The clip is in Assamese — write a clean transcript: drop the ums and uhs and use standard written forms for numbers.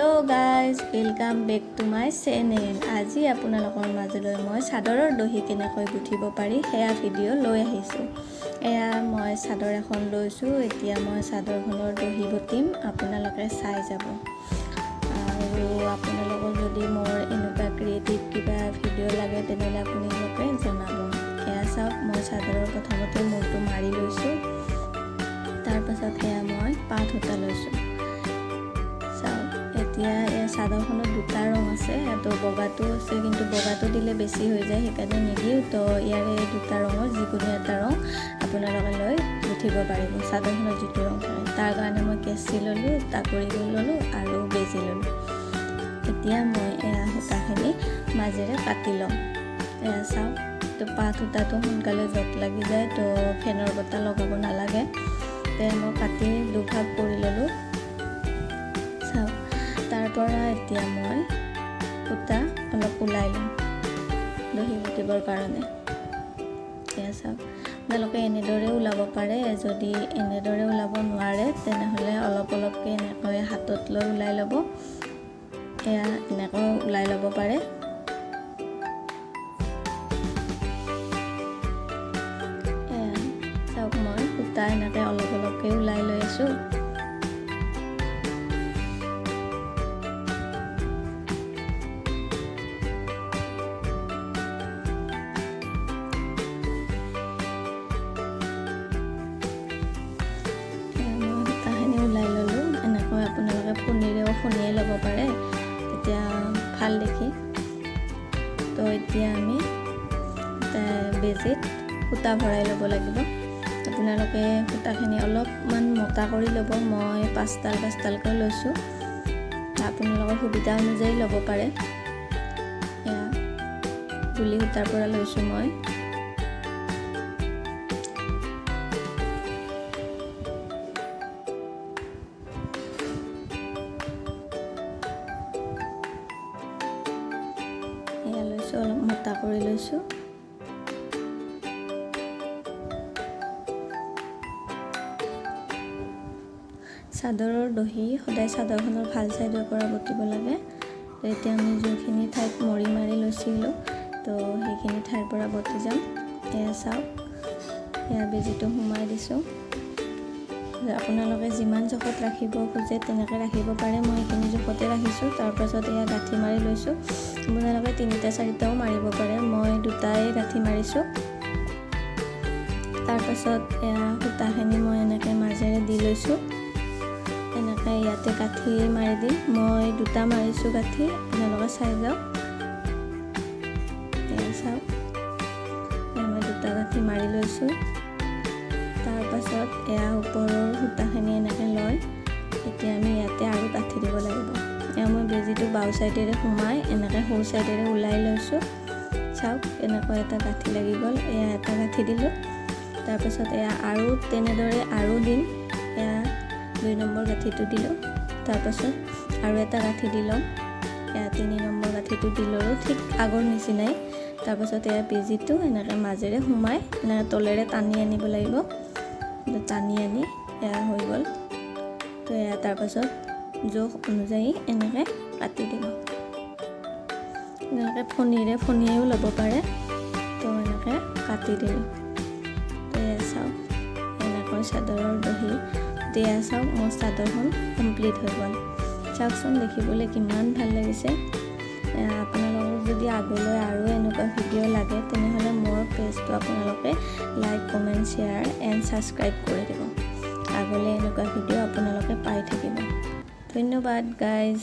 Hello guys welcome back to my channel. आज আপোনালোকৰ মাজলৈ মই চাদৰৰ দহি কেনেকৈ গুঠিব পাৰি সেয়া ভিডিঅ' লৈ আহিছোঁ। এয়া মই চাদৰ এখন লৈছোঁ। এতিয়া মই চাদৰখনৰ দহি গুঠিম, আপোনালোকে চাই যাব। আৰু আপোনালোকৰ যদি মোৰ এনেকুৱা ক্ৰিয়েটিভ কিবা ভিডিঅ' লাগে তেনেহ'লে আপোনালোকে জনাব। এয়া চাওক, মই চাদৰৰ প্ৰথমতে মূৰটো মাৰি লৈছোঁ। তাৰপাছত এয়া মই পাত সূতা লৈছোঁ। এতিয়া এই চাদৰখনত দুটা ৰং আছে, তো বগাটো আছে, কিন্তু বগাটো দিলে বেছি হৈ যায়, সেইকাৰণে নিদিওঁ। তো ইয়াৰে দুটা ৰঙৰ যিকোনো এটা ৰং আপোনালোকে লৈ গুঠিব পাৰিব। চাদৰখনত যিটো ৰং থাকে তাৰ কাৰণে মই কেঁচি ল'লোঁ, টাকুৰি ল'লোঁ আৰু বেজি ল'লোঁ। এতিয়া মই এয়া সূতাখিনি মাজেৰে কাটি ল'ম। এয়া চাওক, তো পাত সূতাটো সোনকালে জঁট লাগি যায়, তো ফেনৰ বতাহ লগাব নালাগে। এতিয়া মই কাটি দুভাগ কৰি ল'লোঁ। চাওক, তাৰ পৰা এতিয়া মই সূতা অলপ ওলাই ল'ম দহি গুঠিবৰ কাৰণে। এয়া চাওক, আপোনালোকে এনেদৰে ওলাব পাৰে। যদি এনেদৰে ওলাব নোৱাৰে তেনেহ'লে অলপ অলপকৈ এনেকৈ হাতত লৈ ওলাই ল'ব। এয়া এনেকৈ ওলাই ল'ব পাৰে। এয়া চাওক, মই সূতা এনেকৈ অলপ অলপকৈ ওলাই লৈ আছোঁ। আপোনালোকে ফণিৰেও ফণিয়াই ল'ব পাৰে, তেতিয়া ভাল দেখি। তো এতিয়া আমি বেজিত সূতা ভৰাই ল'ব লাগিব। আপোনালোকে সূতাখিনি অলপমান মোটা কৰি ল'ব। মই পাঁচডালকৈ লৈছোঁ, আপোনালোকৰ সুবিধা অনুযায়ী ল'ব পাৰে। এয়া গুলি সূতাৰ পৰা লৈছোঁ মই। এয়া লৈছোঁ, অলপ মোটা কৰি লৈছোঁ। চাদৰৰ দহি সদায় চাদৰখনৰ ভাল চাইডৰ পৰা বটিব লাগে। তো এতিয়া আমি যোনখিনি ঠাইত মৰি মাৰি লৈছিলোঁ, তো সেইখিনি ঠাইৰ পৰা বটি যাম। এয়া চাওক, এয়া বেজিটো সোমাই দিছোঁ। আপোনালোকে যিমান জোখত ৰাখিব খোজে তেনেকৈ ৰাখিব পাৰে। মই এইখিনি জোখতে ৰাখিছোঁ। তাৰপাছত এয়া গাঁঠি মাৰি লৈছোঁ। আপোনালোকে 3-4টাও মাৰিব পাৰে, মই 2টাই গাঁঠি মাৰিছোঁ। তাৰপাছত এয়া সূতাখিনি মই এনেকৈ মাজেৰে দি লৈছোঁ। এনেকৈ ইয়াতে গাঁঠি মাৰি দিম। মই 2টা মাৰিছোঁ গাঁঠি, আপোনালোকে চাই যাওক। এয়া চাওক, মই 2টা গাঁঠি মাৰি লৈছোঁ। তাৰপাছত এয়া ওপৰৰ সূতাখিনি এনেকৈ লৈ এতিয়া আমি ইয়াতে আৰু গাঁঠি দিব লাগিব। এয়া মই বেজিটো বাওঁ চাইডেৰে সোমাই এনেকৈ সোঁ চাইডেৰে ওলাই লৈছোঁ। চাওক, এনেকৈ এটা গাঁঠি লাগি গ'ল। এয়া এটা গাঁঠি দিলোঁ। তাৰপাছত এয়া আৰু তেনেদৰে আৰু দিম। এয়া 2 নম্বৰ গাঁঠিটো দিলোঁ। তাৰপাছত আৰু এটা গাঁঠি দি ল'ম। এয়া 3 নম্বৰ গাঁঠিটো দি ল'লোঁ, ঠিক আগৰ নিচিনাই। তাৰপাছত এয়া বেজিটো এনেকৈ মাজেৰে সোমাই এনেকৈ তলেৰে টানি আনিব লাগিব। টানি আনি এয়া হৈ গ'ল। তো এয়া তাৰপাছত জোখ অনুযায়ী এনেকৈ কাটি দিব। এনেকৈ ফণিৰে ফণিয়াইও ল'ব পাৰে। তো এনেকৈ কাটি দিলোঁ। তো এয়া চাওক, এনেকৈ চাদৰৰ দহি। এয়া চাওক, মোৰ চাদৰখন কমপ্লিট হৈ গ'ল। চাওকচোন, দেখিবলৈ কিমান ভাল লাগিছে। আপোনালোকক যদি আগলৈ আৰু এনেকুৱা ভিডিঅ' লাগে তেনেহ'লে মোৰ পেজটো আপোনালোকে like, comment, share and subscribe কৰি দিব। আগলৈ এনেকুৱা ভিডিঅ' আপোনালোকে পাই থাকিব। ধন্যবাদ গাইজ।